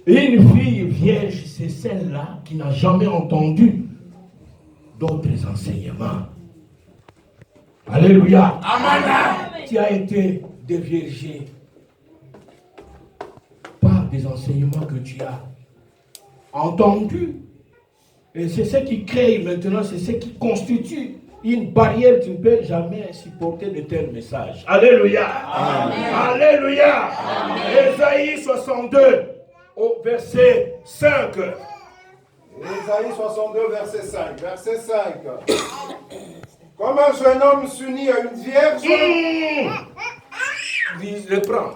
Une fille vierge, c'est celle-là qui n'a jamais entendu d'autres enseignements. Alléluia. Amen. Tu as été déviergé par des enseignements que tu as entendus. Et c'est ce qui crée maintenant, c'est ce qui constitue une barrière. Tu ne peux jamais supporter de tels messages. Alléluia. Amen. Alléluia. Amen. Ésaïe 62, au verset 5. Ésaïe 62, verset 5. Verset 5. Comme un jeune homme s'unit à une vierge. Le prend.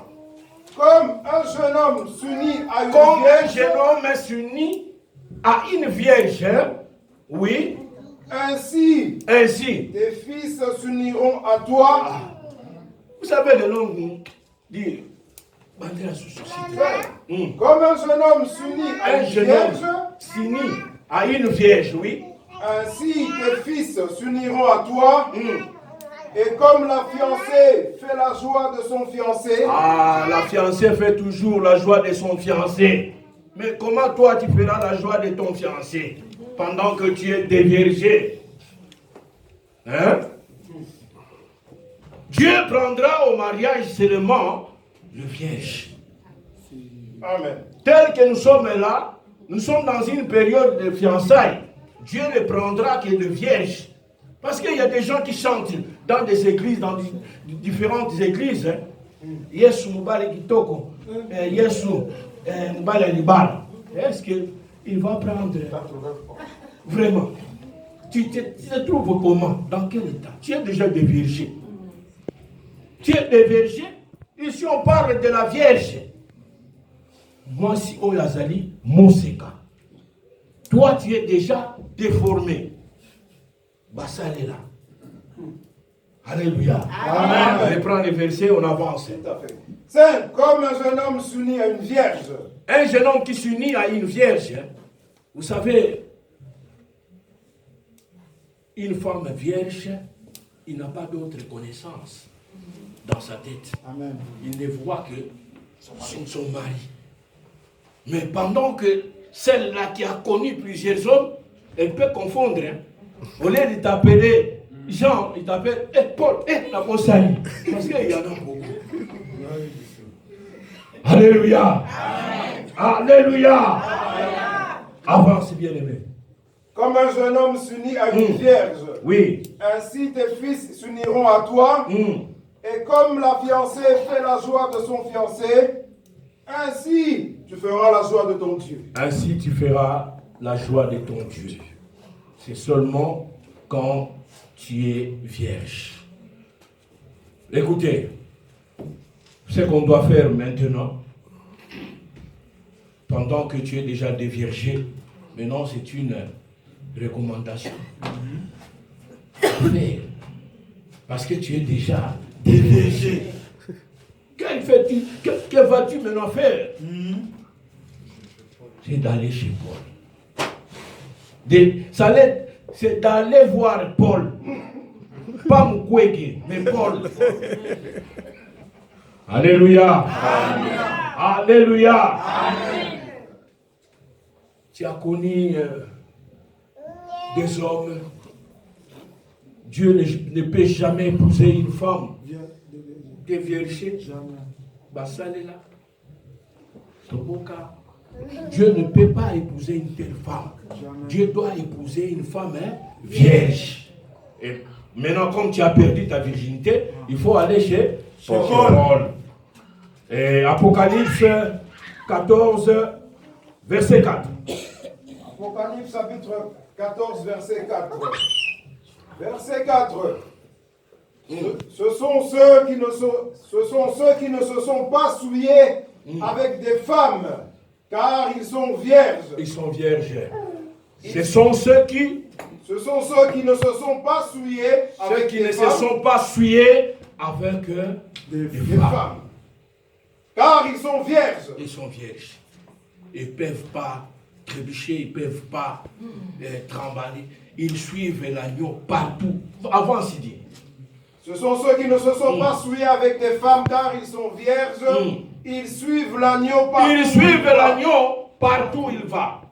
Comme un jeune homme s'unit à une Comme vierge. un jeune homme s'unit à une vierge. Oui. Ainsi. Tes fils s'uniront à toi. Vous savez le nom dit. Comme un jeune homme s'unit à une vierge. S'unit à une vierge, oui. Ainsi tes fils s'uniront à toi. Et comme la fiancée fait la joie de son fiancé. La fiancée fait toujours la joie de son fiancé. Mais comment toi tu feras la joie de ton fiancé pendant que tu es déviergé? Hein? Dieu prendra au mariage seulement le vierge. Amen. Tel que nous sommes là, nous sommes dans une période de fiançailles. Dieu ne prendra que de vierges. Parce qu'il y a des gens qui chantent dans des églises, dans différentes églises. Yesu Mubale Kitoko, Yesu Mubale Libala. Est-ce qu'il va prendre vraiment? Tu te trouves comment? Dans quel état? Tu es déjà déviergé. Tu es déviergé. Ici on parle de la Vierge. Moi si Oyazali, Moseka. Toi tu es déjà déformé. Bassal est là. Alléluia. Amen. On prend les versets, on avance. Tout à fait. C'est comme un jeune homme s'unit à une vierge. Un jeune homme qui s'unit à une vierge. Vous savez, une femme vierge, il n'a pas d'autre connaissance dans sa tête. Amen. Il ne voit que son mari. Mais pendant que celle-là qui a connu plusieurs hommes, elle peut confondre. Au lieu de t'appeler Jean, il t'appelle Paul, la Mosali. Parce qu'il y en a beaucoup. Alléluia. Amen. Alléluia. Amen. Avance, bien-aimé. Comme un jeune homme s'unit à une vierge. Oui. Ainsi tes fils s'uniront à toi. Et comme la fiancée fait la joie de son fiancé, ainsi tu feras la joie de ton Dieu. Ainsi tu feras la joie de ton Dieu. C'est seulement quand tu es vierge. Écoutez, ce qu'on doit faire maintenant, pendant que tu es déjà déviergé, maintenant c'est une recommandation. Faire, parce que tu es déjà déviergé. Que vas-tu maintenant faire? C'est d'aller chez Paul. C'est d'aller voir Paul. Pas Mukwege, mais Paul. Alléluia. Amen. Alléluia. Amen. Tu as connu des hommes. Dieu ne peut jamais épouser une femme déviergée. Bassal est là. Toboka. Dieu ne peut pas épouser une telle femme. Dieu doit épouser une femme vierge. Et maintenant, comme tu as perdu ta virginité, il faut aller chez Paul. Et Apocalypse 14, verset 4. Apocalypse chapitre 14, verset 4. Verset 4. Ce sont ceux qui ne se sont pas souillés avec des femmes, car ils sont vierges. Ils sont vierges. Ce sont ceux qui ne se sont pas souillés avec des femmes. Se sont pas souillés avec des femmes. Car ils sont vierges. Ils sont vierges. Ils ne peuvent pas trébucher, ils ne peuvent pas trembler. Ils suivent l'agneau partout. Avance, il dit. Ce sont ceux qui ne se sont pas souillés avec des femmes, car ils sont vierges. Ils suivent l'agneau partout. Ils suivent l'agneau Partout où il va.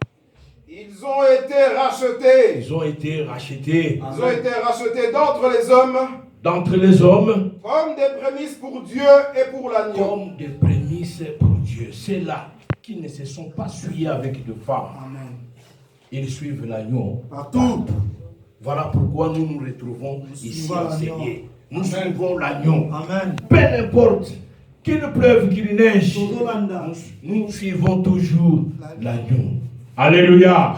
Ils ont été rachetés. Ils ont été rachetés. Ils ont été rachetés d'entre les hommes. D'entre les hommes. Comme des prémices pour Dieu et pour l'agneau. Comme des prémices pour Dieu. C'est là qui ne se sont pas souillés avec de femmes. Amen. Ils suivent l'agneau. Partout. Voilà pourquoi nous nous retrouvons ici enseignés. Nous suivons l'agneau. Amen. Peu importe qu'il pleuve, qu'il neige, nous suivons toujours l'agneau. Alléluia.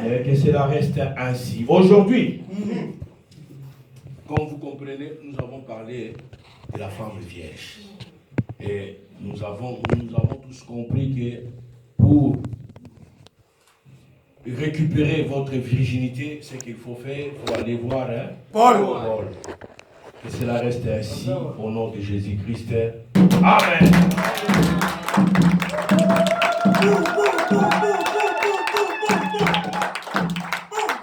Et que cela reste ainsi. Aujourd'hui, comme vous comprenez, nous avons parlé de la femme vierge. Et nous avons tous compris que pour récupérer votre virginité, ce qu'il faut faire, il faut aller voir Paul. Que cela reste ainsi au nom de Jésus-Christ. Amen.